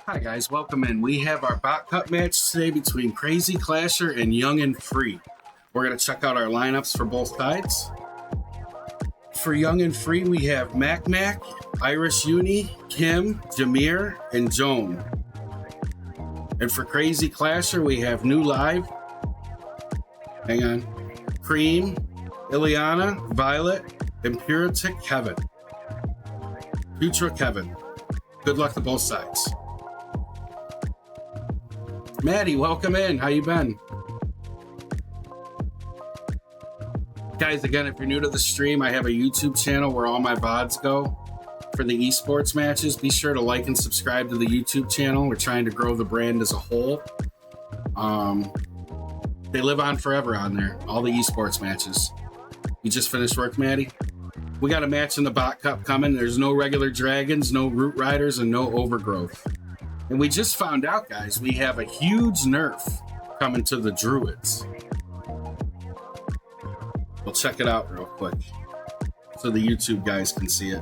Hi guys, welcome in. We have our bot cup match today between Crazy Clasher and Young and Free. We're going to check out our lineups for both sides. For Young and Free, we have Mac, Irish Uni, Kim, Jameer, and Joan. And for Crazy Clasher, we have New Live, Cream, Ileana, Violet, and Puritic Kevin. Future Kevin. Good luck to both sides. Maddie, welcome in. How you been? Guys, again, if you're new to the stream, I have a YouTube channel where all my VODs go for the esports matches. Be sure to like and subscribe to the YouTube channel. We're trying to grow the brand as a whole. They live on forever on there, all the esports matches. You just finished work, Maddie? We got a match in the Bot Cup coming. There's no regular dragons, no root riders, and no overgrowth. And we just found out, guys, we have a huge nerf coming to the druids. We'll check it out real quick so the YouTube guys can see it.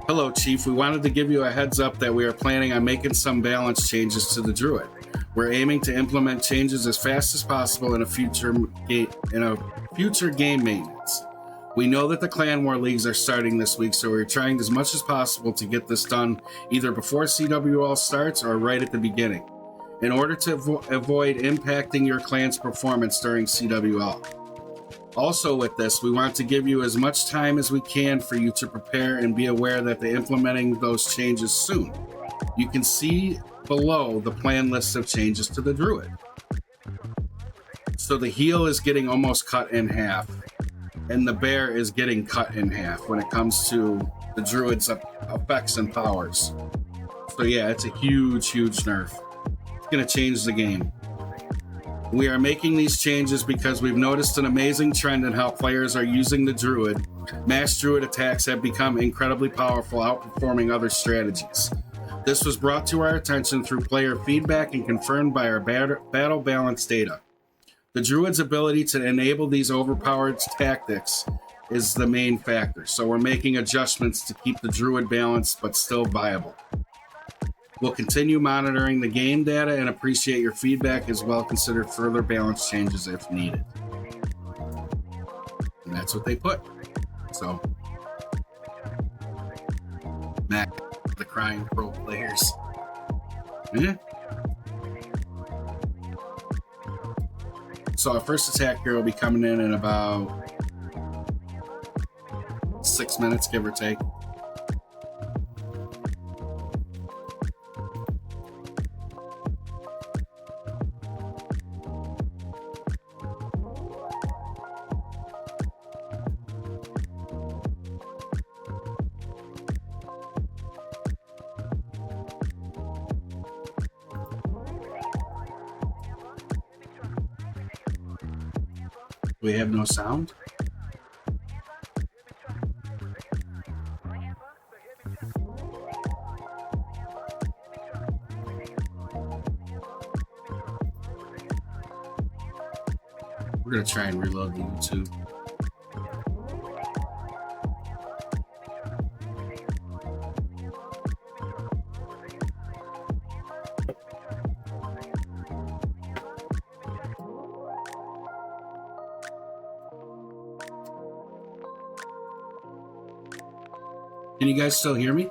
Hello, Chief. We wanted to give you a heads up that we are planning on making some balance changes to the druid. We're aiming to implement changes as fast as possible in a future game maintenance. We know that the Clan War Leagues are starting this week, so we're trying as much as possible to get this done either before CWL starts or right at the beginning, in order to avoid impacting your clan's performance during CWL. Also with this, we want to give you as much time as we can for you to prepare and be aware that they're implementing those changes soon. You can see below the plan list of changes to the Druid. So the heal is getting almost cut in half, and the bear is getting cut in half when it comes to the Druid's effects and powers. So yeah, it's a huge nerf. It's going to change the game. We are making these changes because we've noticed an amazing trend in how players are using the Druid. Mass Druid attacks have become incredibly powerful, outperforming other strategies. This was brought to our attention through player feedback and confirmed by our battle balance data. The Druid's ability to enable these overpowered tactics is the main factor, so we're making adjustments to keep the Druid balanced but still viable. We'll continue monitoring the game data and appreciate your feedback, as well. Consider further balance changes if needed. And that's what they put. So, Mac, the crying pro players. Yeah. So our first attack here will be coming in about 6 minutes, give or take. We have no sound. We're going to try and reload the YouTube. Can you guys still hear me?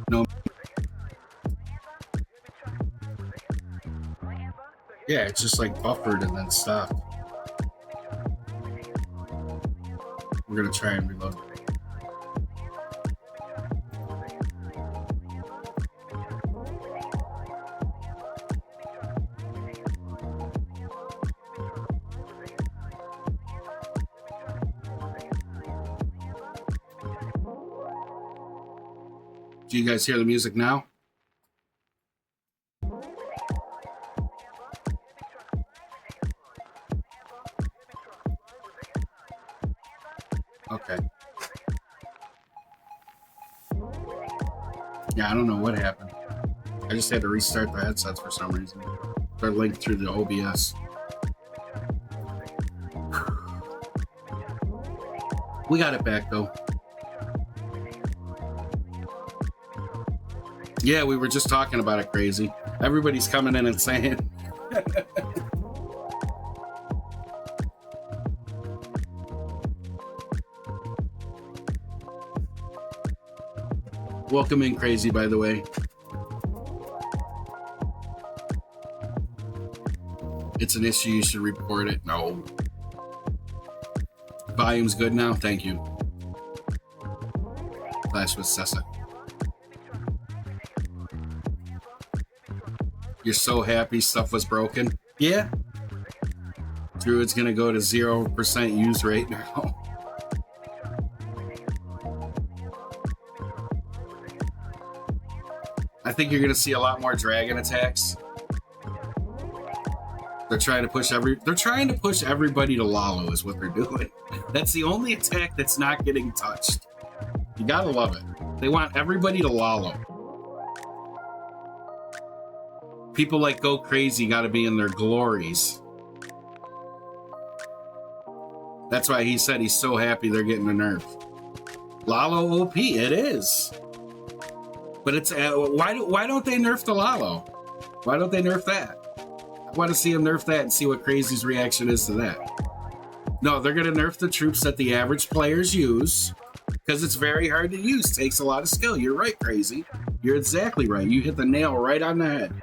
No. Yeah, it's just like buffered and then stopped. We're going to try and reload. Do you guys hear the music now? Okay. Yeah, I don't know what happened. I just had to restart the headsets for some reason. They're linked through the OBS. We got it back though. Yeah, we were just talking about it, crazy. Everybody's coming in and saying. Welcome in, crazy, by the way. It's an issue, you should report it. No. Volume's good now? Thank you. Clash with Sessa. You're so happy stuff was broken? Yeah. Druid's gonna go to 0% use rate now. I think you're gonna see a lot more dragon attacks. They're trying to push everybody to Lalo is what they're doing. That's the only attack that's not getting touched. You gotta love it. They want everybody to Lalo. People like Go Crazy gotta be in their glories. That's why he said he's so happy they're getting a nerf. Lalo OP, it is. But it's why don't they nerf the Lalo? Why don't they nerf that? I want to see them nerf that and see what Crazy's reaction is to that. No, they're going to nerf the troops that the average players use because it's very hard to use. Takes a lot of skill. You're right, Crazy. You're exactly right. You hit the nail right on the head.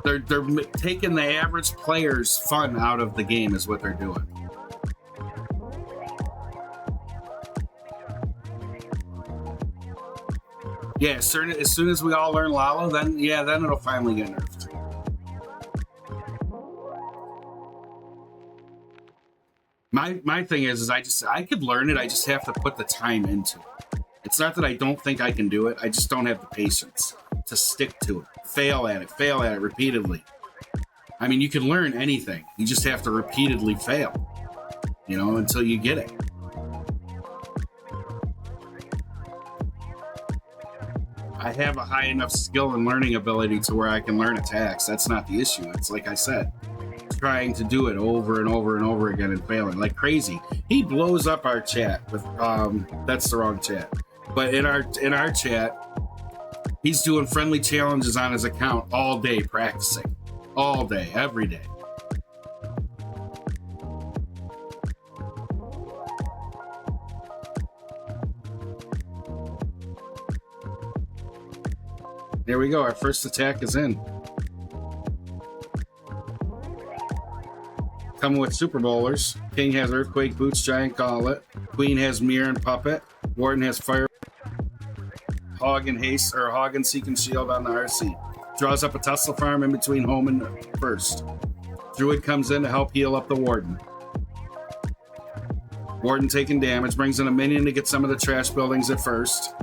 They're taking the average player's fun out of the game is what they're doing. Yeah, as soon as we all learn Lalo, then it'll finally get nerfed. My thing is I could learn it. I just have to put the time into it. It's not that I don't think I can do it. I just don't have the patience to stick to it. Fail at it repeatedly. I mean, you can learn anything. You just have to repeatedly fail, until you get it. I have a high enough skill and learning ability to where I can learn attacks. That's not the issue. It's like I said, trying to do it over and over and over again and failing like crazy. He blows up our chat with that's the wrong chat. But in our chat, he's doing friendly challenges on his account all day practicing. All day, every day. There we go. Our first attack is in. Coming with Super Bowlers. King has Earthquake Boots, Giant Gauntlet. Queen has Mirror and Puppet. Warden has Fire. Hog and Haste, or Hog and Seek and Shield on the RC. Draws up a Tesla farm in between home and first. Druid comes in to help heal up the Warden. Warden taking damage, brings in a minion to get some of the trash buildings at first.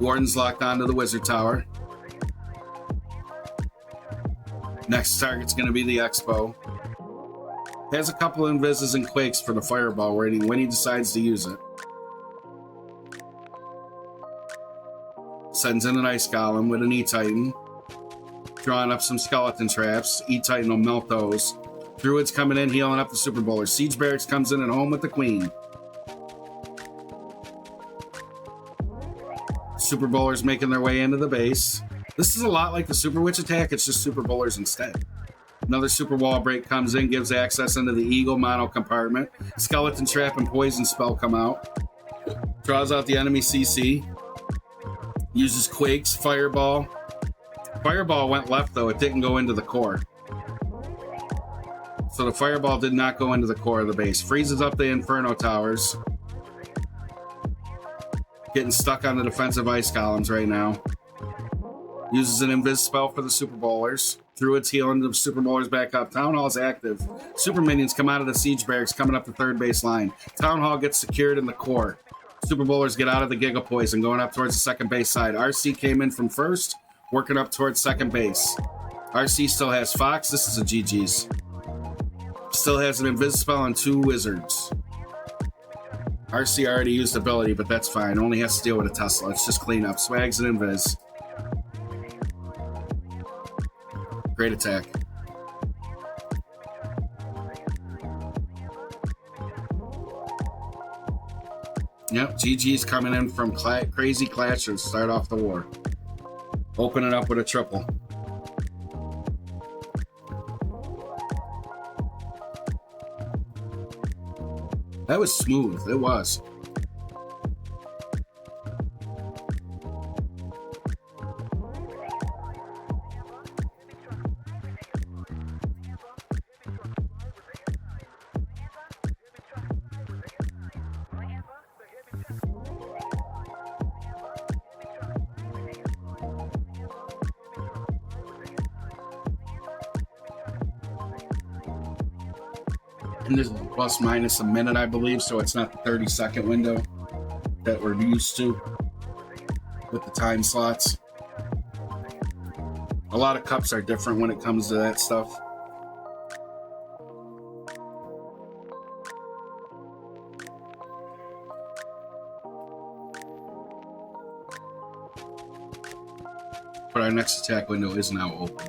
Warden's locked onto the Wizard Tower. Next target's going to be the Expo. Has a couple of invises and quakes for the Fireball rating when he decides to use it. Sends in an Ice Golem with an E-Titan. Drawing up some Skeleton Traps. E-Titan will melt those. Druid's coming in, healing up the Super Bowler. Siege Barracks comes in at home with the Queen. Super Bowlers making their way into the base. This is a lot like the Super Witch attack, it's just Super Bowlers instead. Another Super Wall Break comes in, gives access into the Eagle Mono compartment. Skeleton Trap and Poison Spell come out. Draws out the enemy CC. Uses Quakes, Fireball. Fireball went left though, it didn't go into the core. So the Fireball did not go into the core of the base. Freezes up the Inferno Towers. Getting stuck on the defensive Ice Columns right now. Uses an Invis spell for the Super Bowlers. Druid's healing the Super Bowlers back up. Town Hall's active. Super Minions come out of the Siege Barracks coming up the third base line. Town Hall gets secured in the core. Super Bowlers get out of the Giga Poison going up towards the second base side. RC came in from first, working up towards second base. RC still has Fox. This is a GG's. Still has an invis spell on 2 wizards. RC already used ability, but that's fine. Only has to deal with a Tesla. It's just clean up. Swags and invis. Great attack. Yep, GG's coming in from crazy clashes to start off the war. Open it up with a triple. That was smooth. It was. And this is plus minus a minute, I believe, so it's not the 30-second window that we're used to with the time slots. A lot of cups are different when it comes to that stuff. But our next attack window is now open.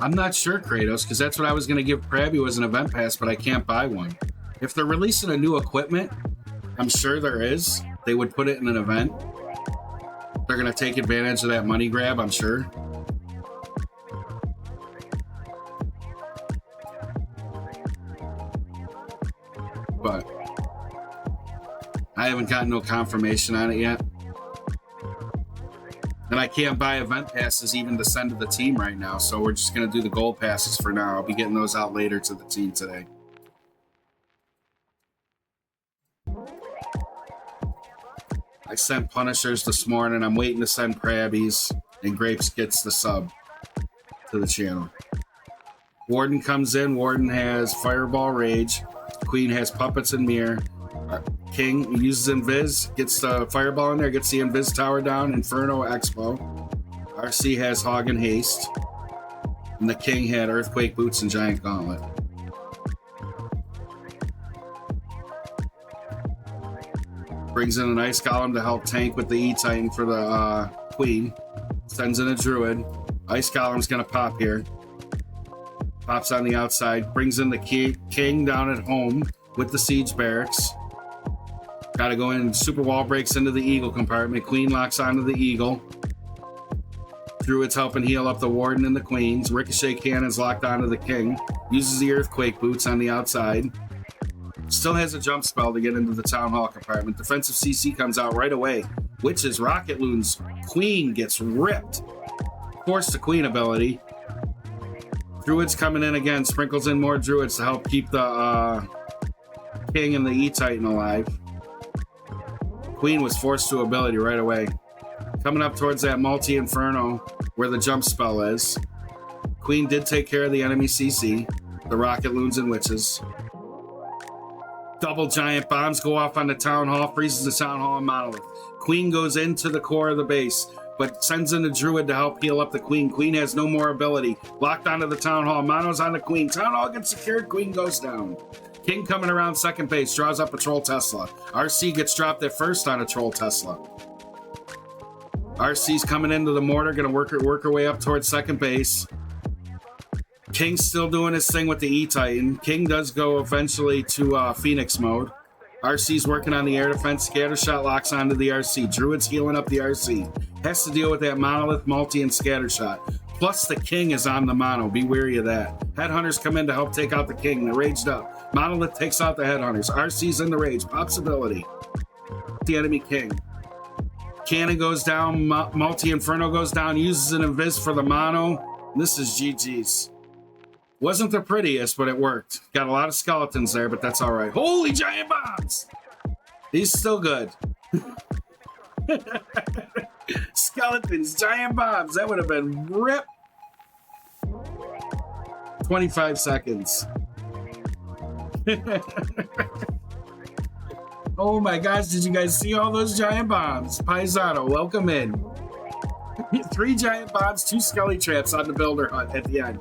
I'm not sure, Kratos, because that's what I was going to give Krabby as an event pass, but I can't buy one. If they're releasing a new equipment, I'm sure there is. They would put it in an event. They're going to take advantage of that money grab, I'm sure. But I haven't gotten no confirmation on it yet. And I can't buy event passes even to send to the team right now, so we're just going to do the gold passes for now. I'll be getting those out later to the team today. I sent Punishers this morning. I'm waiting to send Krabbies, and Grapes gets the sub to the channel. Warden comes in. Warden has Fireball Rage. Queen has Puppets and Mirror. King uses Invis, gets the Fireball in there, gets the Invis Tower down, Inferno Expo. RC has Hog and Haste. And the King had Earthquake Boots and Giant Gauntlet. Brings in an Ice Golem to help tank with the E-Titan for the Queen. Sends in a Druid. Ice Golem's going to pop here. Pops on the outside. Brings in the King down at home with the Siege Barracks. Got to go in. Super Wall breaks into the Eagle compartment. Queen locks onto the Eagle. Druid's helping heal up the Warden and the Queens. Ricochet Cannon's locked onto the King. Uses the Earthquake Boots on the outside. Still has a jump spell to get into the Town Hall compartment. Defensive CC comes out right away. Witches, Rocket Loons. Queen gets ripped. Force the Queen ability. Druid's coming in again. Sprinkles in more Druids to help keep the King and the E-Titan alive. Queen was forced to ability right away. Coming up towards that multi-inferno where the jump spell is. Queen did take care of the enemy CC, the Rocket Loons and Witches. Double giant bombs go off on the Town Hall, freezes the Town Hall and Monolith. Queen goes into the core of the base, but sends in a Druid to help heal up the Queen. Queen has no more ability. Locked onto the Town Hall. Mono's on the Queen. Town Hall gets secured. Queen goes down. King coming around second base, draws up a Troll Tesla. RC gets dropped at first on a Troll Tesla. RC's coming into the mortar, gonna work her way up towards second base. King's still doing his thing with the E-Titan. King does go eventually to Phoenix mode. RC's working on the air defense. Scattershot locks onto the RC. Druid's healing up the RC. Has to deal with that Monolith, Multi, and Scattershot. Plus the King is on the Mono. Be wary of that. Headhunters come in to help take out the King. They're raged up. Monolith takes out the Headhunters. RC's in the rage. Pops ability. The enemy King. Cannon goes down. Multi-Inferno goes down. Uses an Invis for the Mono. This is GG's. Wasn't the prettiest, but it worked. Got a lot of skeletons there, but that's all right. Holy giant bombs! He's still good. Skeletons, giant bombs. That would have been rip. 25 seconds. Oh my gosh, did you guys see all those giant bombs? Paisano, welcome in. 3 giant bombs, 2 skelly traps on the builder hut at the end.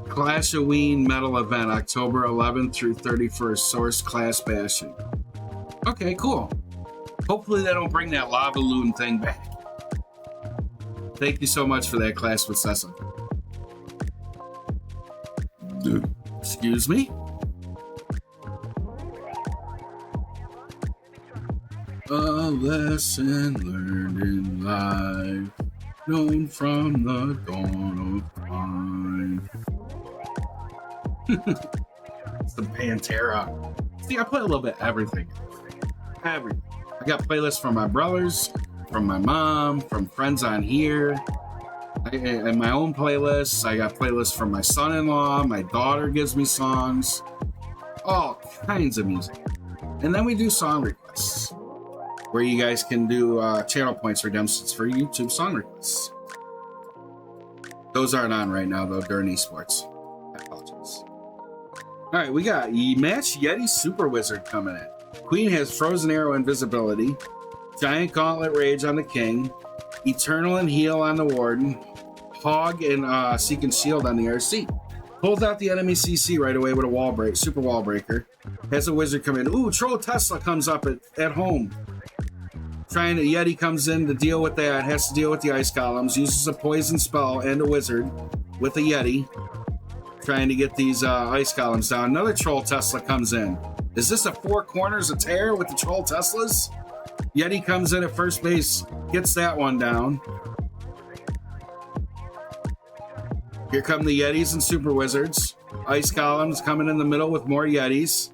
Clash of Ween Metal Event, October 11th through 31st. Source Class Bashing. Okay, cool. Hopefully they don't bring that lava loon thing back. Thank you so much for that, Class with Cessa. Excuse me? A lesson learned in life, known from the dawn of time. Some Pantera. See, I play a little bit of everything. Everything. I got playlists from my brothers, from my mom, from friends on here, and my own playlists. I got playlists from my son-in-law. My daughter gives me songs. All kinds of music. And then we do song requests, where you guys can do channel points redemptions for YouTube song requests. Those aren't on right now, though, during esports. I apologize. All right, we got Match Yeti Super Wizard coming in. Queen has Frozen Arrow Invisibility, Giant Gauntlet Rage on the King, Eternal and Heal on the Warden, Hog and Seek and Shield on the RC. Pulls out the enemy CC right away with a wall break, super wall breaker. Has a wizard come in. Ooh, Troll Tesla comes up at home. Yeti comes in to deal with that, has to deal with the ice columns, uses a poison spell and a wizard with a Yeti, trying to get these ice columns down. Another Troll Tesla comes in. Is this a 4 corners of tear with the Troll Teslas? Yeti comes in at first base, gets that one down. Here come the Yetis and Super Wizards. Ice columns coming in the middle with more Yetis.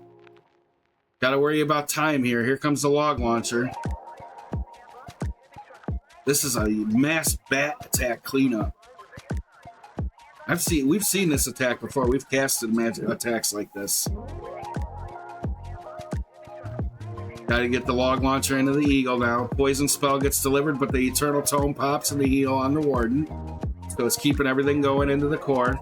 Got to worry about time here. Here comes the log launcher. This is a mass bat attack cleanup. We've seen this attack before. We've casted magic attacks like this. Got to get the log launcher into the eagle now. Poison spell gets delivered, but the Eternal Tome pops in the heal on the Warden. So it's keeping everything going into the core.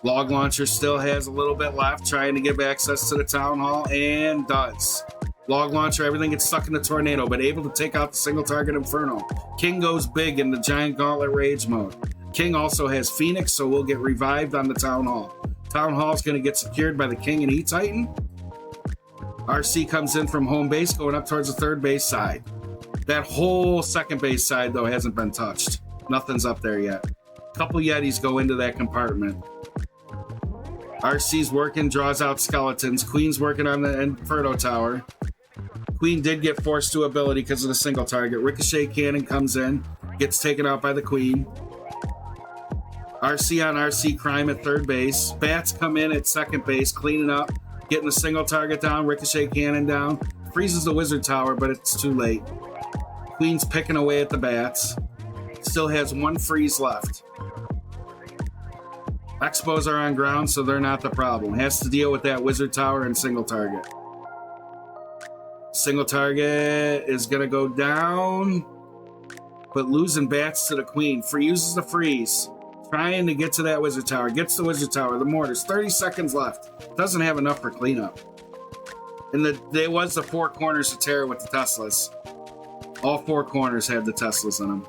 Log launcher still has a little bit left, trying to give access to the town hall, and does. Log launcher, everything gets stuck in the tornado, but able to take out the single target Inferno. King goes big in the Giant Gauntlet Rage mode. King also has Phoenix, so we'll get revived on the town hall. Town hall is going to get secured by the King and E-Titan. RC comes in from home base, going up towards the third base side. That whole second base side, though, hasn't been touched. Nothing's up there yet. A couple Yetis go into that compartment. RC's working, draws out skeletons. Queen's working on the Inferno Tower. Queen did get forced to ability because of the single target. Ricochet Cannon comes in, gets taken out by the Queen. RC on RC crime at third base. Bats come in at second base, cleaning up, getting the single target down, Ricochet Cannon down. Freezes the Wizard Tower, but it's too late. Queen's picking away at the bats. Still has 1 freeze left. Expos are on ground, so they're not the problem. Has to deal with that Wizard Tower and single target. Single target is going to go down, but losing bats to the Queen. Uses the freeze. Trying to get to that Wizard Tower. Gets the Wizard Tower. The mortars. 30 seconds left. Doesn't have enough for cleanup. And there was the 4 corners of terror with the Teslas. All 4 corners had the Teslas in them.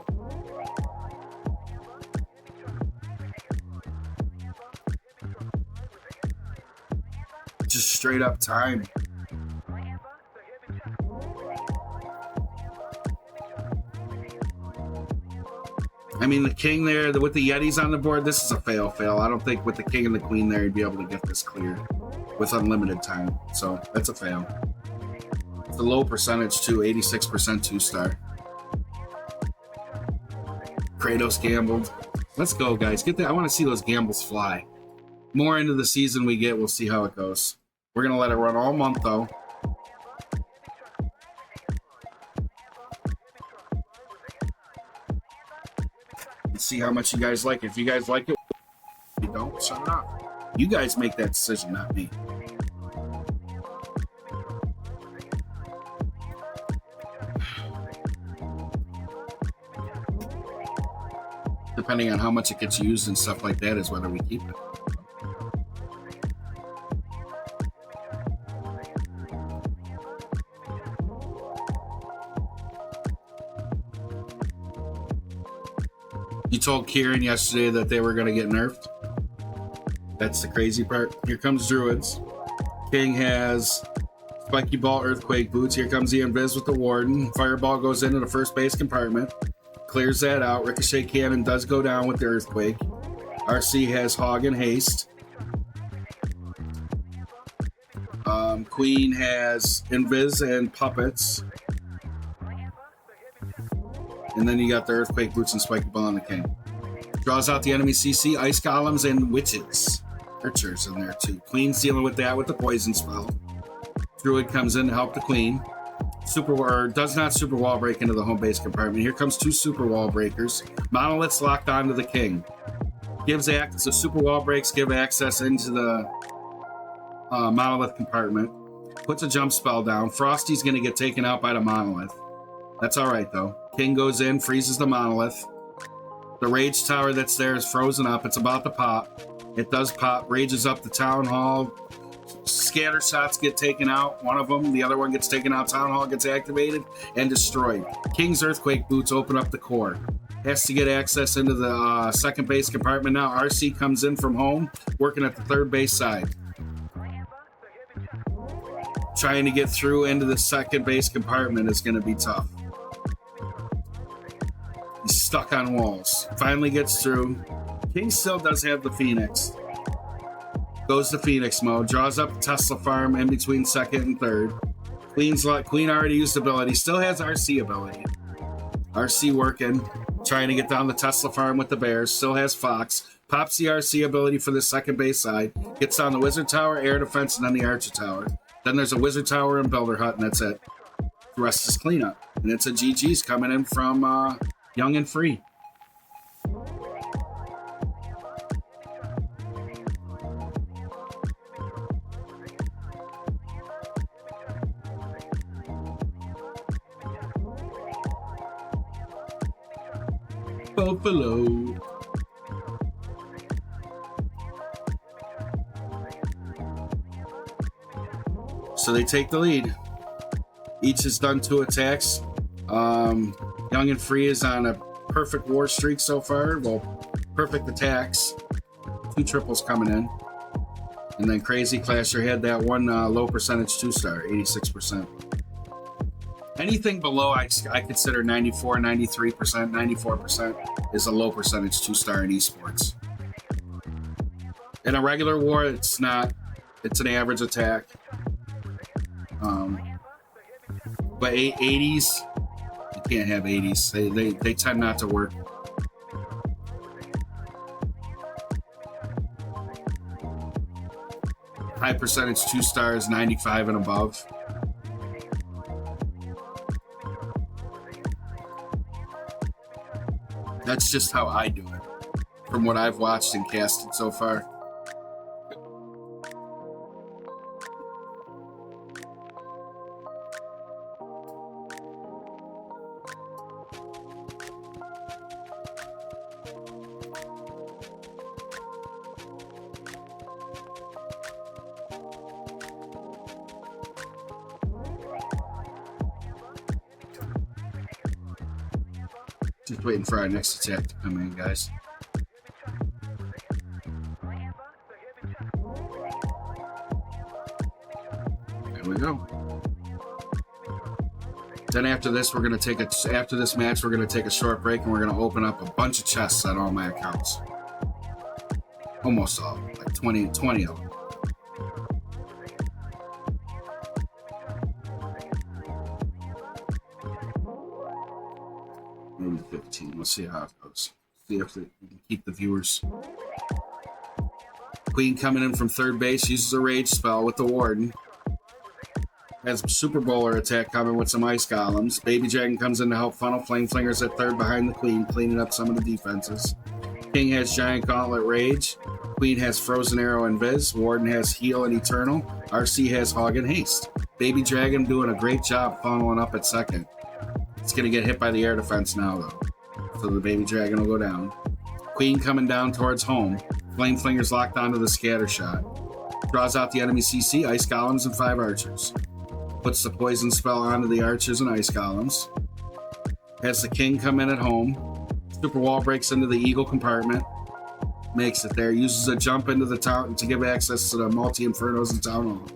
Just straight up time. I mean, the King there, with the Yetis on the board, this is a fail. I don't think with the King and the Queen there, you'd be able to get this clear with unlimited time. So that's a fail. It's a low percentage too, 86% 2-star. Kratos gambled. Let's go, guys. Get that. I want to see those gambles fly. More into the season we get, we'll see how it goes. We're going to let it run all month, though. Let's see how much you guys like it. If you guys like it, if you don't, shut it off. You guys make that decision, not me. depending on how much it gets used and stuff like that, is whether we keep it. You told Kieran yesterday that they were going to get nerfed. That's the crazy part. Here comes Druids. King has Spiky Ball, Earthquake Boots. Here comes the Invis with the Warden. Fireball goes into the first base compartment. Clears that out. Ricochet Cannon does go down with the Earthquake. RC has Hog and Haste. Queen has Invis and Puppets. And then you got the Earthquake Boots and Spiky Ball on the King. Draws out the enemy CC, Ice Golems, and Witches. Archers in there too. Queen's dealing with that with the poison spell. Druid comes in to help the Queen. Does not super wall break into the home base compartment. Here comes 2 super wall breakers. Monolith's locked onto the King. So super wall breaks give access into the monolith compartment. Puts a jump spell down. Frosty's going to get taken out by the monolith. That's all right though. King goes in, freezes the monolith. The rage tower that's there is frozen up. It's about to pop. It does pop. Rages up the town hall. Scatter shots get taken out. One of them. The other one gets taken out. Town hall gets activated and destroyed. King's Earthquake Boots open up the core. Has to get access into the second base compartment now. RC comes in from home, working at the third base side. Trying to get through into the second base compartment is going to be tough. He's stuck on walls. Finally gets through. King still does have the Phoenix. Goes to Phoenix mode. Draws up the Tesla farm in between second and third. Queen already used ability. Still has RC ability. RC working. Trying to get down the Tesla farm with the Bears. Still has Fox. Pops the RC ability for the second base side. Gets down the Wizard Tower, Air Defense, and then the Archer Tower. Then there's a Wizard Tower and Builder Hut, and that's it. The rest is cleanup. And it's a GG's coming in from Young and Free. Buffalo. So they take the lead. Each has done 2 attacks. Young and Free is on a perfect war streak so far. Well, perfect attacks. 2 triples coming in. And then Crazy Clasher had that one low percentage 2-star, 86%. Anything below, I consider 94, 93%, 94% is a low percentage 2-star in esports. In a regular war, it's not. It's an average attack. But 80s, you can't have 80s. They tend not to work. High percentage 2-stars, 95 and above. That's just how I do it, from what I've watched and casted so far. Just waiting for our next attack to come in, guys. There we go. Then after this, we're gonna take after this match, we're gonna take a short break and we're gonna open up a bunch of chests on all my accounts. Almost all, like 20 of them. Maybe 15. We'll see how it goes. See if we can keep the viewers. Queen coming in from third base, uses a rage spell with the Warden. Has a Super Bowler attack coming with some Ice Golems. Baby Dragon comes in to help funnel Flame Flingers at third behind the Queen, cleaning up some of the defenses. King has Giant Gauntlet Rage. Queen has Frozen Arrow and Viz. Warden has Heal and Eternal. RC has Hog and Haste. Baby Dragon doing a great job funneling up at second. It's going to get hit by the air defense now, though. So the Baby Dragon will go down. Queen coming down towards home. Flame Flinger's locked onto the scatter shot. Draws out the enemy CC, Ice Golems, and 5 archers. Puts the poison spell onto the archers and Ice Golems. Has the king come in at home. Super Wall breaks into the Eagle compartment. Makes it there. Uses a jump into the town to give access to the multi-infernos in Town Hall.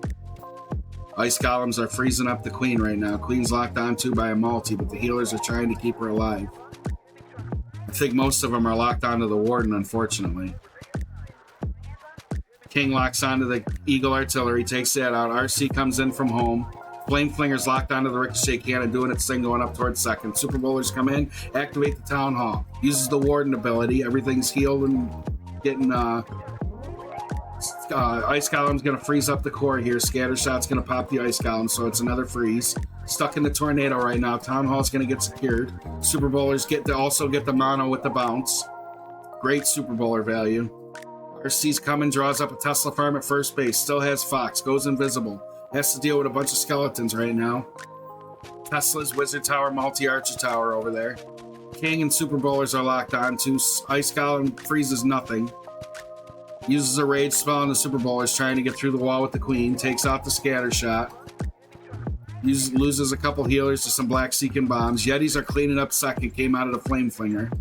Ice Golems are freezing up the Queen right now. Queen's locked onto by a multi, but the healers are trying to keep her alive. I think most of them are locked onto the Warden, unfortunately. King locks onto the Eagle Artillery, takes that out. RC comes in from home. Flame Flinger's locked onto the Ricochet Cannon, doing its thing, going up towards second. Super Bowlers come in, activate the Town Hall. Uses the Warden ability. Everything's healed and getting... Ice Golem's going to freeze up the core here. Scatter Shot's going to pop the Ice Golem, so it's another freeze. Stuck in the Tornado right now. Town Hall's going to get secured. Super Bowlers also get the mono with the bounce. Great Super Bowler value. RC's coming, draws up a Tesla farm at first base. Still has Fox, goes invisible. Has to deal with a bunch of skeletons right now. Tesla's Wizard Tower, Multi-Archer Tower over there. King and Super Bowlers are locked on to. Ice Golem freezes nothing. Uses a rage spell on the Super Bowlers, trying to get through the wall with the Queen. Takes out the Scatter Shot. Loses a couple healers to some Black Seeking Bombs. Yetis are cleaning up second. Came out of the Flame Flinger.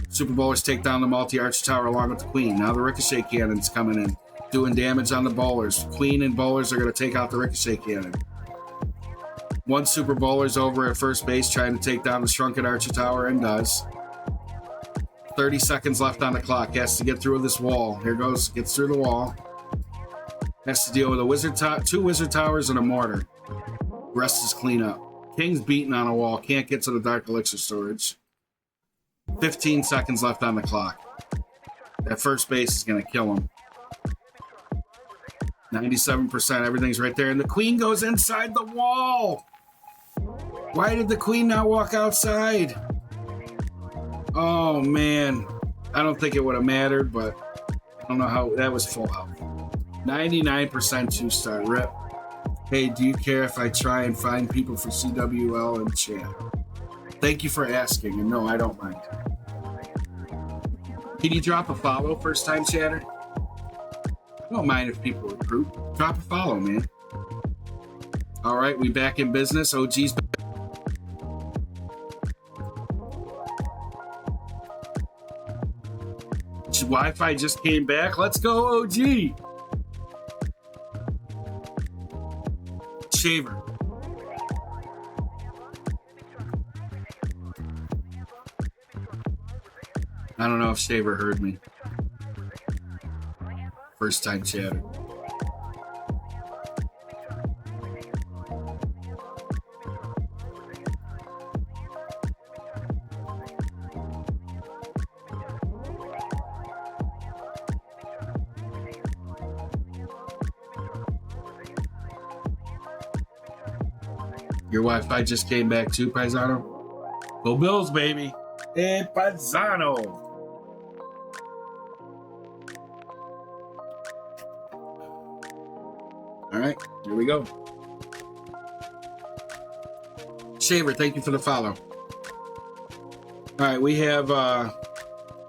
Super Bowlers take down the Multi-Archer Tower along with the Queen. Now the Ricochet Cannon's coming in, doing damage on the Bowlers. Queen and Bowlers are going to take out the Ricochet Cannon. One Super Bowler's over at first base trying to take down the Shrunken Archer Tower, and does. 30 seconds left on the clock. Has to get through this wall. Here goes. Gets through the wall. Has to deal with a two Wizard Towers and a Mortar. Rest is clean up. King's beaten on a wall. Can't get to the Dark Elixir storage. 15 seconds left on the clock. That first base is going to kill him. 97%. Everything's right there. And the Queen goes inside the wall. Why did the Queen not walk outside? Oh, man. I don't think it would have mattered, but I don't know how. That was full health. 99% 2-star. Rip. Hey, do you care if I try and find people for CWL and chat? Thank you for asking, and no, I don't mind. Can you drop a follow, first time chatter? I don't mind if people recruit. Drop a follow, man. All right, we back in business. OG's back. Wi-Fi just came back. Let's go, OG. Shaver. I don't know if Shaver heard me. First time chatter. Your Wi-Fi just came back too, Paisano? Go Bills, baby. Hey, Paisano. All right, here we go. Shaver, thank you for the follow. All right, we have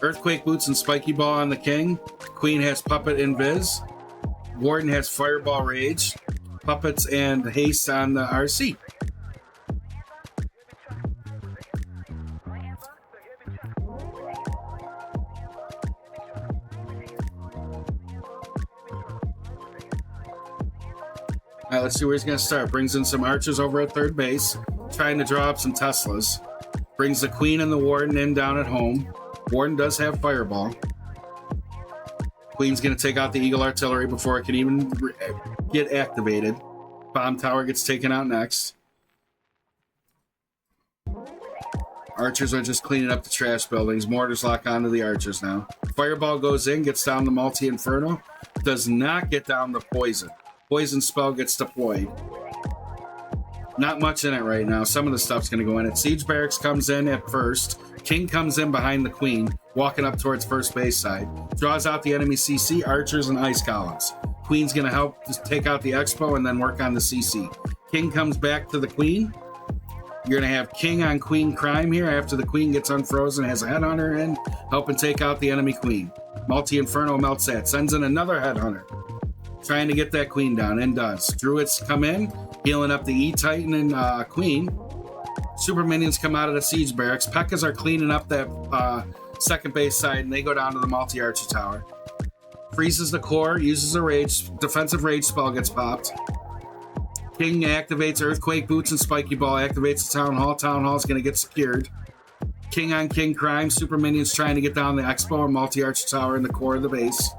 Earthquake Boots and Spiky Ball on the King. Queen has Puppet Invis. Warden has Fireball Rage. Puppets and Haste on the RC. All right, let's see where he's going to start. Brings in some archers over at third base, trying to draw up some Teslas. Brings the Queen and the Warden in down at home. Warden does have Fireball. Queen's going to take out the Eagle Artillery before it can even get activated. Bomb Tower gets taken out next. Archers are just cleaning up the trash buildings. Mortars lock onto the archers now. Fireball goes in, gets down the Multi-Inferno. Does not get down the Poison. Poison spell gets deployed. Not much in it right now. Some of the stuff's going to go in it. Siege Barracks comes in at first. King comes in behind the Queen, walking up towards first base side. Draws out the enemy CC, archers, and ice columns. Queen's going to help take out the Expo and then work on the CC. King comes back to the Queen. You're going to have King on Queen Crime here after the Queen gets unfrozen, has a Headhunter in, helping take out the enemy Queen. Multi-Inferno melts that, sends in another Headhunter, trying to get that Queen down, and does. Druids come in, healing up the E-Titan and Queen. Super Minions come out of the Siege Barracks. P.E.K.K.A.s are cleaning up that second base side, and they go down to the Multi-Archer Tower. Freezes the core, uses a rage, defensive rage spell gets popped. King activates Earthquake Boots and Spiky Ball, activates the Town Hall. Town Hall is going to get secured. King on King Crime, Super Minions trying to get down the Expo and Multi-Archer Tower in the core of the base.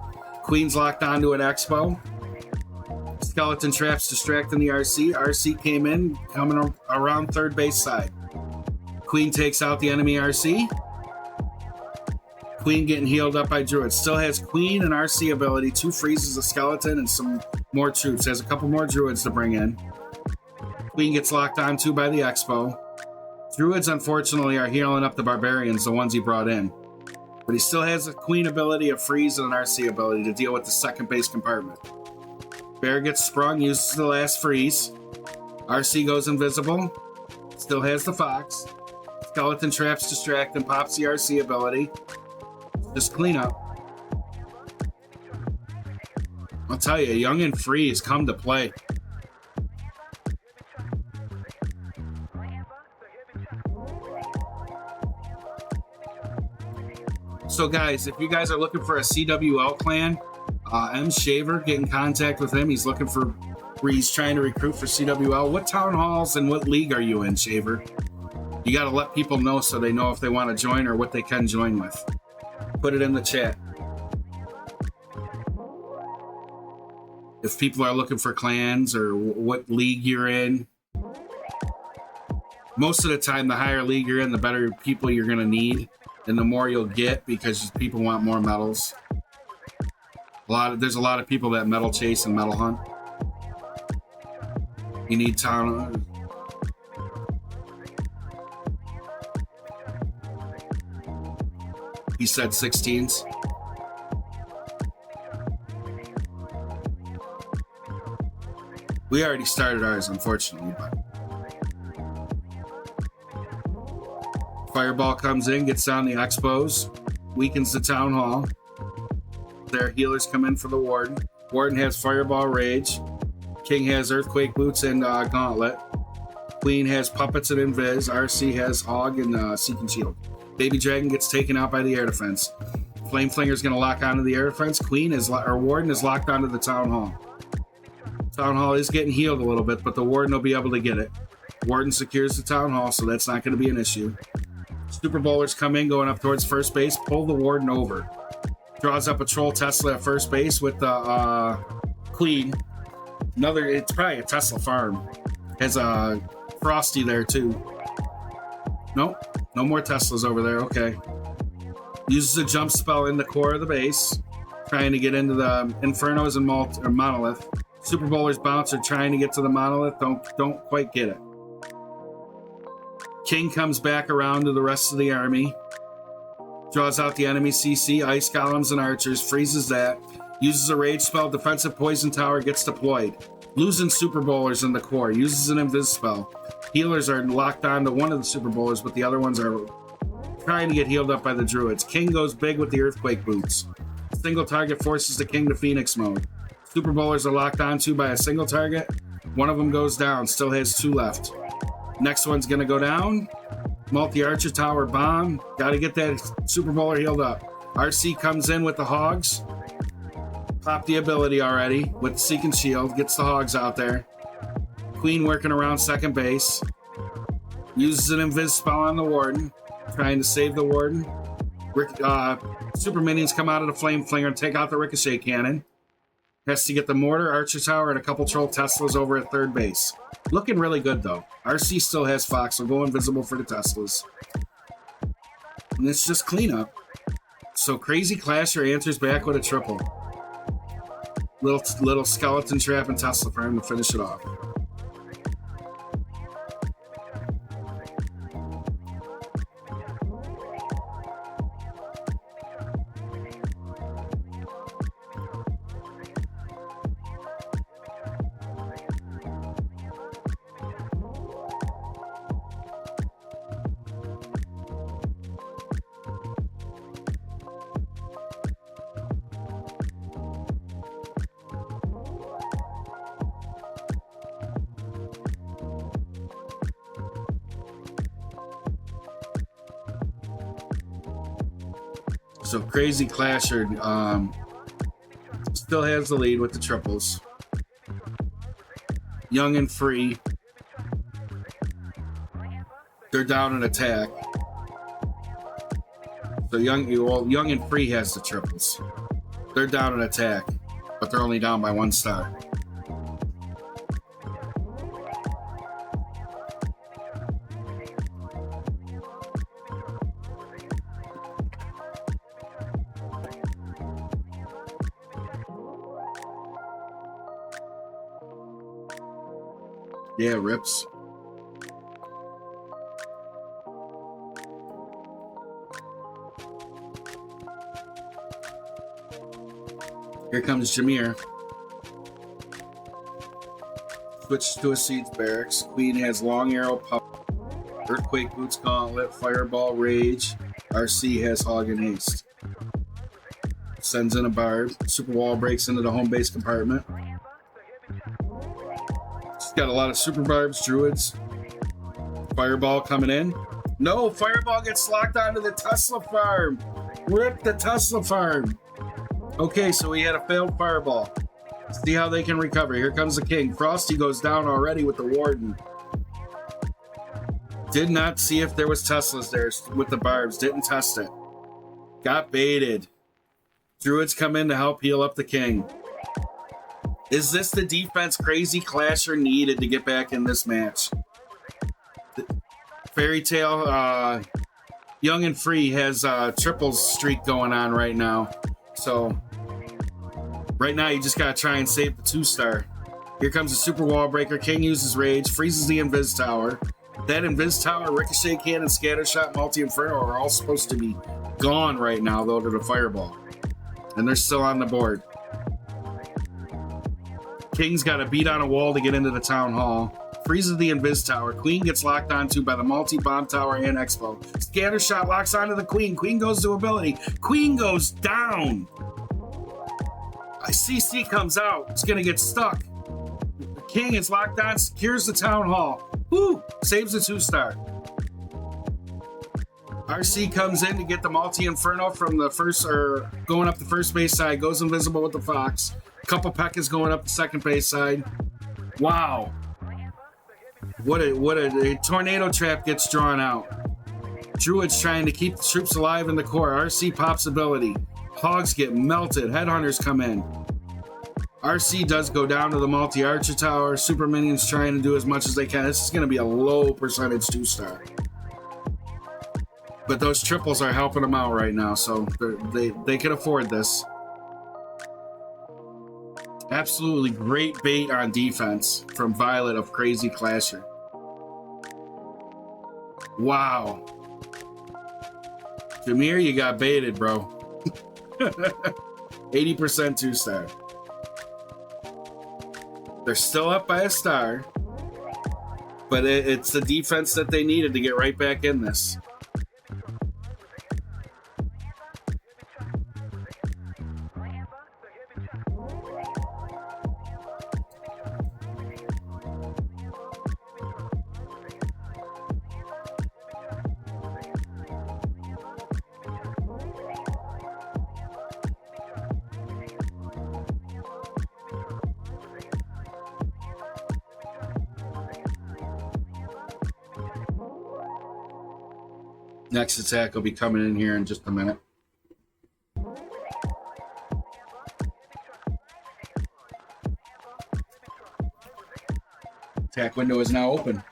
Queen's locked onto an Expo. Skeleton Traps distracting the RC. RC came in, coming around third base side. Queen takes out the enemy RC. Queen getting healed up by Druid. Still has Queen and RC ability. 2 freezes, a skeleton, and some more troops. Has a couple more Druids to bring in. Queen gets locked onto by the Expo. Druids, unfortunately, are healing up the Barbarians, the ones he brought in. But he still has a Queen ability, a freeze, and an RC ability to deal with the second base compartment. Bear gets sprung, uses the last freeze. RC goes invisible. Still has the Fox. Skeleton Traps distract and pops the RC ability. Just clean up. I'll tell you, Young and Free has come to play. So guys, if you guys are looking for a CWL clan, M. Shaver, get in contact with him. He's looking for, he's trying to recruit for CWL. What town halls and what league are you in, Shaver? You got to let people know so they know if they want to join or what they can join with. Put it in the chat. If people are looking for clans or what league you're in. Most of the time, the higher league you're in, the better people you're going to need. And the more you'll get because people want more medals. There's a lot of people that medal chase and medal hunt. You need town. He said 16s. We already started ours, unfortunately, but Fireball comes in, gets down the Expos, weakens the Town Hall. Their healers come in for the Warden. Warden has Fireball Rage. King has Earthquake Boots and Gauntlet. Queen has Puppets and Invis. RC has Hog and Seek and Shield. Baby Dragon gets taken out by the air defense. Flame Flinger's going to lock onto the air defense. Warden is locked onto the Town Hall. Town Hall is getting healed a little bit, but the Warden will be able to get it. Warden secures the Town Hall, so that's not going to be an issue. Super Bowlers come in, going up towards first base, pull the Warden over. Draws up a Troll Tesla at first base with the Queen. It's probably a Tesla farm. Has a Frosty there too. Nope, no more Teslas over there, okay. Uses a jump spell in the core of the base, trying to get into the Infernos and Monolith. Super Bowlers bounce are trying to get to the Monolith, don't quite get it. King comes back around to the rest of the army. Draws out the enemy CC, Ice Golems and Archers, freezes that. Uses a rage spell, defensive poison tower gets deployed. Losing Super Bowlers in the core, uses an invis spell. Healers are locked on to one of the Super Bowlers, but the other ones are trying to get healed up by the Druids. King goes big with the Earthquake Boots. Single target forces the King to Phoenix mode. Super Bowlers are locked onto by a single target. One of them goes down, still has 2 left. Next one's gonna go down. Multi-Archer Tower bomb. Gotta get that Super Bowler healed up. RC comes in with the Hogs. Pop the ability already with the Seek and Shield. Gets the Hogs out there. Queen working around second base. Uses an invis spell on the Warden. Trying to save the Warden. Super Minions come out of the Flame Flinger and take out the Ricochet Cannon. Has to get the Mortar, Archer Tower, and a couple Troll Teslas over at third base. Looking really good, though. RC still has Fox, so go invisible for the Teslas. And it's just cleanup. So Crazy Clasher answers back with a triple. Little Skeleton Trap and Tesla for him to finish it off. So Crazy Clasher still has the lead with the triples. Young and Free, they're down in attack. So Young and Free has the triples. They're down in attack, but they're only down by 1 star. Yeah, rips. Here comes Jameer. Switches to a Seeds Barracks. Queen has Long Arrow, Pop, Earthquake Boots, Gauntlet, Fireball, Rage. RC has Hog and Haste. Sends in a Barb. Super Wall breaks into the home base compartment. She's got a lot of Super Barbs, Druids. Fireball coming in. No, Fireball gets locked onto the Tesla farm. Rip the Tesla farm. Okay, so we had a failed Fireball. See how they can recover. Here comes the King. Frosty goes down already with the Warden. Did not see if there was Teslas there with the Barbs. Didn't test it. Got baited. Druids come in to help heal up the King. Is this the defense Crazy Clasher needed to get back in this match? Fairy Tale, Young and Free has a triples streak going on right now. So, right now you just gotta try and save the 2-star. Here comes the Super Wall Breaker. King uses Rage, freezes the Invis Tower. That Invis Tower, Ricochet Cannon, Scatter Shot, Multi-Inferno are all supposed to be gone right now, though, to the Fireball. And they're still on the board. King's got to beat on a wall to get into the Town Hall. Freezes the Invis Tower. Queen gets locked onto by the Multi-Bomb Tower and Expo. Scatter Shot locks onto the Queen. Queen goes to ability. Queen goes down. CC comes out. It's going to get stuck. The King is locked on. Secures the Town Hall. Woo! Saves the 2-star. RC comes in to get the Multi-Inferno from the first, or going up the first base side. Goes invisible with the Fox. Couple Pekkas going up the second base side. Wow. What a tornado trap gets drawn out. Druid's trying to keep the troops alive in the core. RC pops ability. Hogs get melted. Headhunters come in. RC does go down to the multi-archer tower. Super minions trying to do as much as they can. This is going to be a low percentage 2-star. But those triples are helping them out right now, so they can afford this. Absolutely great bait on defense from Violet of Crazy Clasher. Wow. Jameer, you got baited, bro. 80% 2-star. They're still up by a star, but it's the defense that they needed to get right back in this. Next attack will be coming in here in just a minute. Attack window is now open.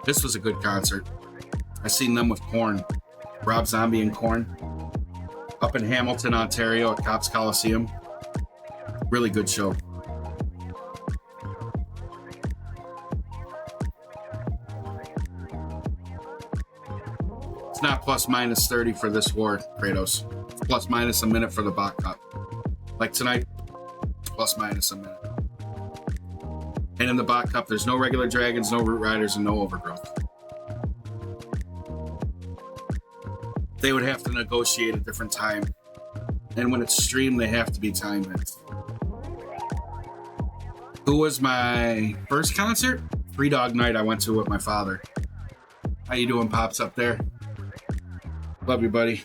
This was a good concert. I seen them with Korn. Rob Zombie and Korn. Up in Hamilton, Ontario at Cops Coliseum. Really good show. It's not plus minus 30 for this war, Kratos. It's plus minus a minute for the BoT Cup. Like tonight, plus minus a minute. And in the BoT Cup, there's no regular dragons, no root riders, and no overgrowth. They would have to negotiate a different time. And when it's streamed, they have to be timed. Who was my first concert? Three Dog Night I went to with my father. How you doing, Pops, up there? Love you, buddy.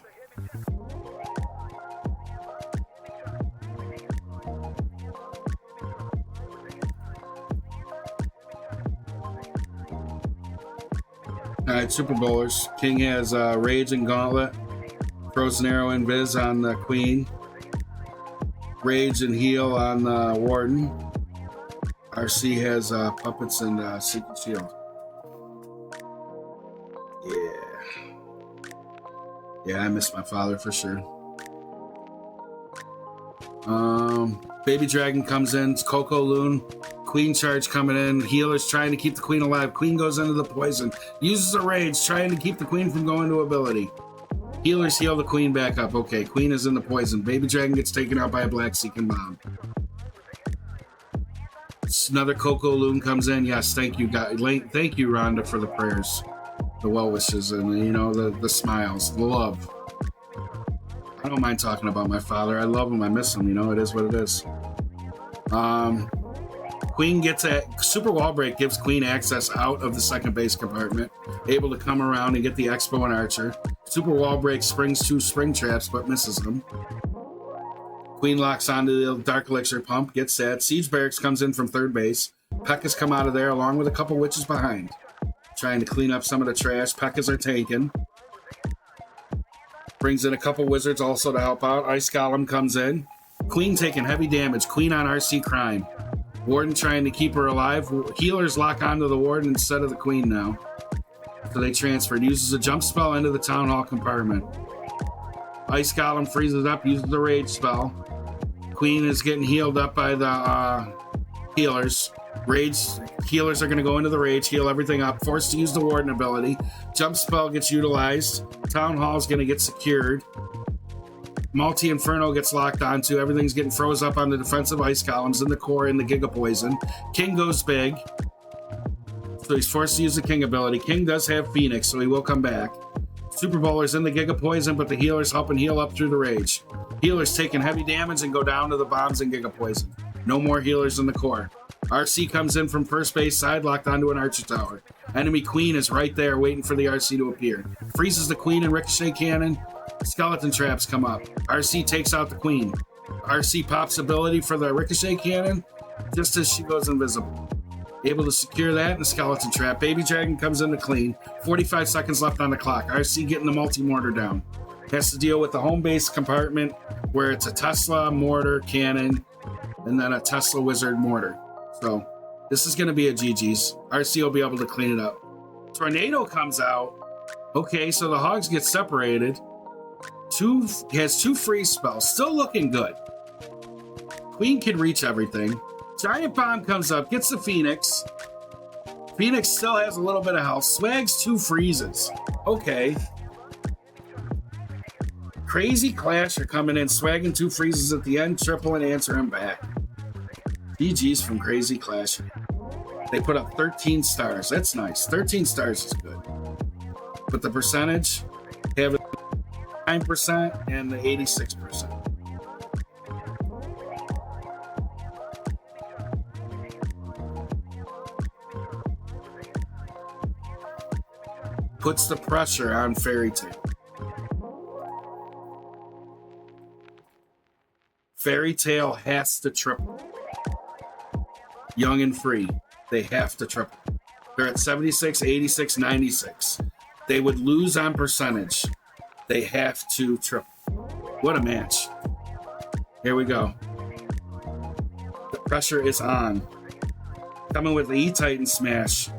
All right, Super Bowlers. King has Rage and Gauntlet. Frozen Arrow and Viz on the Queen. Rage and Heal on the Warden. RC has Puppets and Secret Shield. Yeah, I miss my father for sure. Baby Dragon comes in. It's Coco Loon. Queen Charge coming in. Healer's trying to keep the Queen alive. Queen goes into the poison. Uses a Rage, trying to keep the Queen from going to ability. Healers heal the Queen back up. Okay, Queen is in the poison. Baby Dragon gets taken out by a Black Seeking Bomb. Another Coco Loon comes in. Yes, thank you, guys. Thank you, Rhonda, for the prayers, the well wishes, and the smiles, the love. I don't mind talking about my father. I love him. I miss him. It is what it is. Queen gets a Super Wall Break, gives Queen access out of the second base compartment, able to come around and get the Expo and Archer. Super Wall Break springs 2 spring traps but misses them. Queen locks onto the Dark Elixir pump, gets sad. Siege Barracks comes in from third base. Pekkas come out of there along with a couple witches behind, trying to clean up some of the trash. Pekkas are tanking. Brings in a couple wizards also to help out. Ice Golem comes in. Queen taking heavy damage. Queen on RC Crime. Warden trying to keep her alive. Healers lock onto the Warden instead of the Queen now. So they transferred. Uses a jump spell into the Town Hall compartment. Ice Golem freezes up, uses the Rage spell. Queen is getting healed up by the healers. Rage healers are going to go into the Rage, heal everything up. Forced to use the Warden ability. Jump spell gets utilized. Town Hall is going to get secured. Multi-Inferno gets locked onto. Everything's getting froze up on the defensive Ice Columns in the core in the Giga Poison. King goes big. So he's forced to use the King ability. King does have Phoenix, so he will come back. Super Bowler's in the Giga Poison, but the healers help and heal up through the Rage. Healers taking heavy damage and go down to the bombs and Giga Poison. No more healers in the core. RC comes in from first base side, locked onto an Archer Tower. Enemy Queen is right there waiting for the RC to appear. Freezes the Queen and Ricochet Cannon. Skeleton traps come up. RC takes out the Queen. RC pops ability for the Ricochet Cannon just as she goes invisible. Able to secure that and the Skeleton Trap. Baby Dragon comes in to clean. 45 seconds left on the clock. RC getting the multi-mortar down. Has to deal with the home base compartment where it's a Tesla, mortar, cannon, and then a Tesla Wizard mortar. So this is going to be a GG's. RC will be able to clean it up. Tornado comes out. Okay, so the Hogs get separated. Has 2 freeze spells. Still looking good. Queen can reach everything. Giant Bomb comes up, gets the Phoenix. Phoenix still has a little bit of health. Swags 2 freezes. Okay. Crazy Clash are coming in, swagging 2 freezes at the end, triple and answer him back. GG's from Crazy Clash. They put up 13 stars. That's nice. 13 stars is good. But the percentage, have 9% and the 86%. Puts the pressure on Fairy Tail. Fairy Tail has to triple. Young and Free, they have to triple. They're at 76, 86, 96. They would lose on percentage. They have to triple. What a match. Here we go. The pressure is on. Coming with the E-Titan Smash.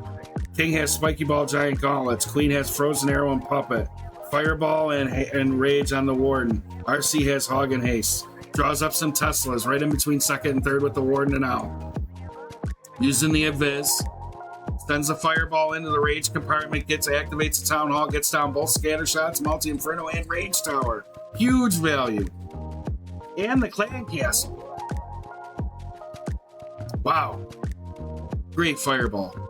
King has Spiky Ball, Giant Gauntlets. Queen has Frozen Arrow and Puppet. Fireball and Rage on the Warden. RC has Hog and Haste. Draws up some Teslas right in between second and third with the Warden and Owl. Using the Aviz. Sends a Fireball into the Rage compartment. Activates the Town Hall. Gets down both Scatter Shots, Multi-Inferno, and Rage Tower. Huge value. And the Clan Castle. Wow. Great Fireball.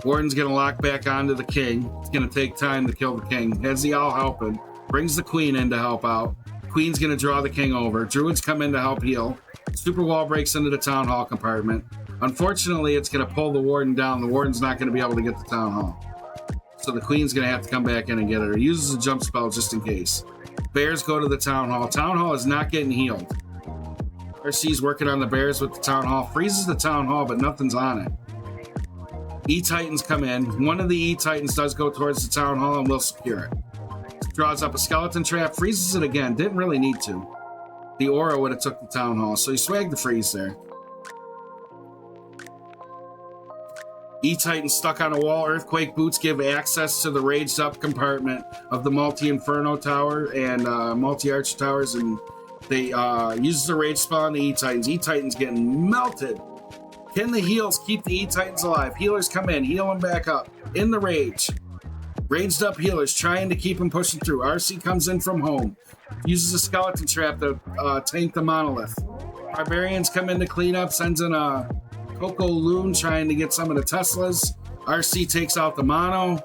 Warden's going to lock back onto the King. It's going to take time to kill the King. Has the Owl helping. Brings the Queen in to help out. Queen's going to draw the King over. Druids come in to help heal. Super Wall breaks into the Town Hall compartment. Unfortunately, it's going to pull the warden down. The warden's not going to be able to get the town hall. So the queen's going to have to come back in and get it. Or uses a jump spell just in case. Bears go to the town hall. Town hall is not getting healed. RC's working on the bears with the town hall. Freezes the town hall, but nothing's on it. E-Titans come in. One of the E-Titans does go towards the town hall and will secure it. Draws up a skeleton trap. Freezes it again. Didn't really need to. The aura would have took the town hall. So he swagged the freeze there. E-Titan stuck on a wall. Earthquake boots give access to the raged up compartment of the multi-inferno tower and multi-archer towers, and they uses the rage spell on the E-Titans. E-Titans getting melted. Can the heals keep the E-Titans alive? Healers come in, heal them back up. In the rage. Raged up healers trying to keep them pushing through. RC comes in from home. Uses a skeleton trap to tank the monolith. Barbarians come in to clean up, sends in a Coco Loon trying to get some of the Teslas. RC takes out the mono.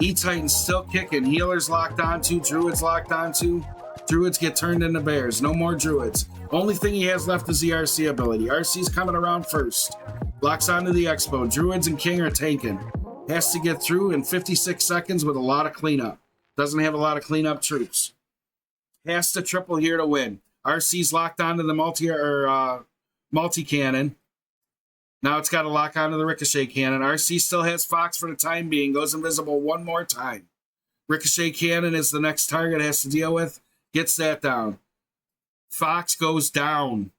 E-Titan's still kicking. Healers locked onto. Druids locked onto. Druids get turned into bears. No more druids. Only thing he has left is the RC ability. RC's coming around first. Locks onto the expo. Druids and King are tanking. Has to get through in 56 seconds with a lot of cleanup. Doesn't have a lot of cleanup troops. Has to triple here to win. RC's locked onto the multi-cannon. Now it's got to lock onto the ricochet cannon. RC still has Fox for the time being. Goes invisible one more time. Ricochet cannon is the next target it has to deal with. Gets that down. Fox goes down.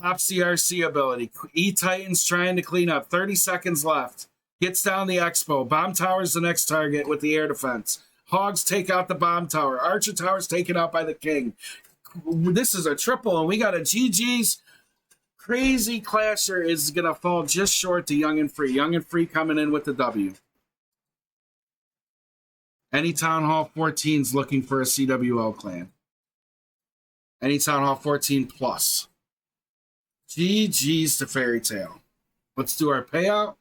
Pops the RC ability. E-Titan's trying to clean up. 30 seconds left. Gets down the expo. Bomb tower's the next target with the air defense. Hogs take out the bomb tower. Archer tower's taken out by the king. This is a triple, and we got a GG's. Crazy Clasher is going to fall just short to Young and Free. Young and Free coming in with the W. Any Town Hall 14's looking for a CWL clan. Any Town Hall 14 plus. GG's to Fairy Tale. Let's do our payout.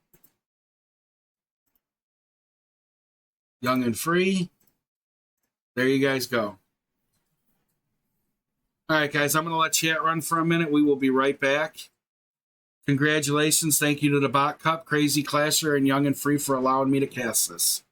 Young and Free. There you guys go. All right, guys, I'm going to let chat run for a minute. We will be right back. Congratulations. Thank you to the Bot Cup, Crazy Clasher, and Young and Free for allowing me to cast this.